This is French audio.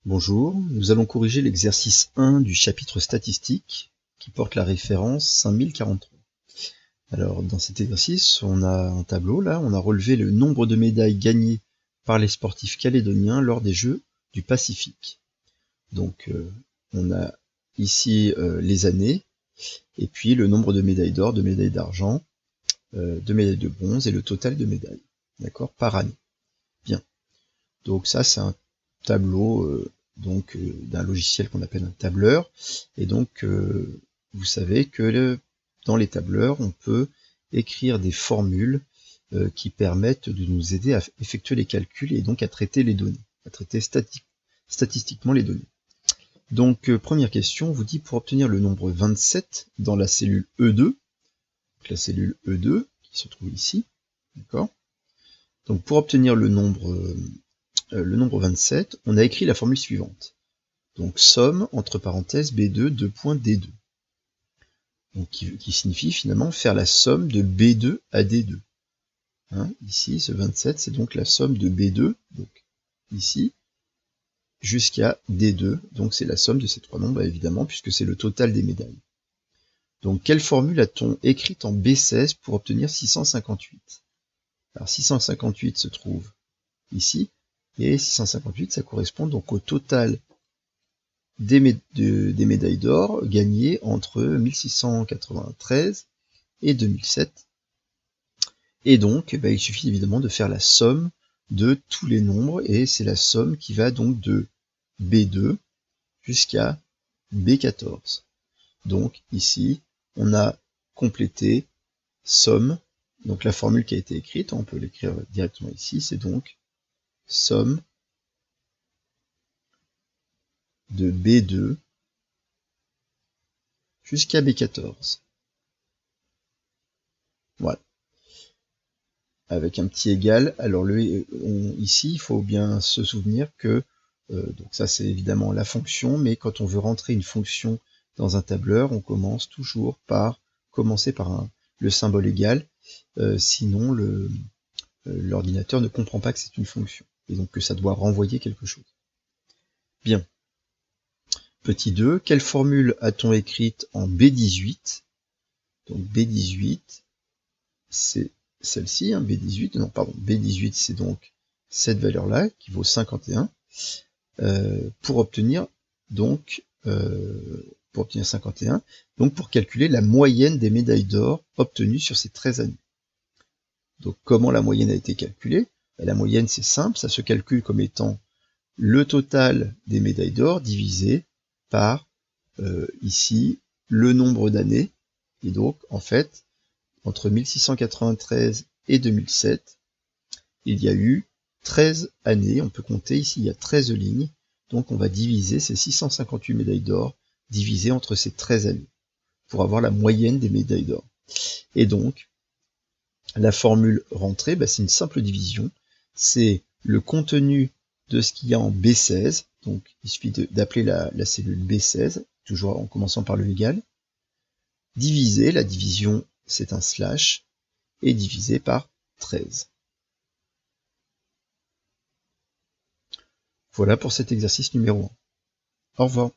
Bonjour, nous allons corriger l'exercice 1 du chapitre statistique qui porte la référence 5043. Alors dans cet exercice, on a un tableau là, on a relevé le nombre de médailles gagnées par les sportifs calédoniens lors des Jeux du Pacifique. Donc on a ici les années, et puis le nombre de médailles d'or, de médailles d'argent, de médailles de bronze et le total de médailles, d'accord, par année. Bien, donc ça c'est un tableau d'un logiciel qu'on appelle un tableur, et donc vous savez que dans les tableurs on peut écrire des formules qui permettent de nous aider à effectuer les calculs et donc à traiter les données, à traiter statistiquement les données. Donc première question, on vous dit pour obtenir le nombre 27 dans la cellule E2, donc la cellule E2 qui se trouve ici, d'accord. Donc pour obtenir le nombre 27, on a écrit la formule suivante. Donc somme, entre parenthèses, B2, 2.D2. Donc qui signifie finalement faire la somme de B2 à D2. Hein, ici, ce 27, c'est donc la somme de B2, donc ici, jusqu'à D2. Donc c'est la somme de ces trois nombres, évidemment, puisque c'est le total des médailles. Donc quelle formule a-t-on écrite en B16 pour obtenir 658? Alors 658 se trouve ici, et 658, ça correspond donc au total des médailles d'or gagnées entre 1693 et 2007. Et donc, il suffit évidemment de faire la somme de tous les nombres, et c'est la somme qui va donc de B2 jusqu'à B14. Donc ici, on a complété somme, donc la formule qui a été écrite, on peut l'écrire directement ici, c'est donc somme de B2 jusqu'à B14. Voilà. Avec un petit égal. Alors ici, il faut bien se souvenir que, donc ça c'est évidemment la fonction, mais quand on veut rentrer une fonction dans un tableur, on commence toujours par commencer par le symbole égal, sinon l'ordinateur ne comprend pas que c'est une fonction, et donc que ça doit renvoyer quelque chose. Bien. Petit 2, quelle formule a-t-on écrite en B18? Donc B18, c'est celle-ci, hein, B18, non pardon, B18 c'est donc cette valeur-là, qui vaut 51, pour obtenir 51, donc pour calculer la moyenne des médailles d'or obtenues sur ces 13 années. Donc comment la moyenne a été calculée? La moyenne c'est simple, ça se calcule comme étant le total des médailles d'or divisé par ici le nombre d'années, et donc en fait entre 1693 et 2007, il y a eu 13 années, on peut compter ici, il y a 13 lignes, donc on va diviser ces 658 médailles d'or, divisées entre ces 13 années, pour avoir la moyenne des médailles d'or. Et donc, la formule rentrée, c'est une simple division, c'est le contenu de ce qu'il y a en B16, donc il suffit d'appeler la cellule B16, toujours en commençant par le égal, divisé, la division c'est un slash, et divisé par 13. Voilà pour cet exercice numéro 1. Au revoir.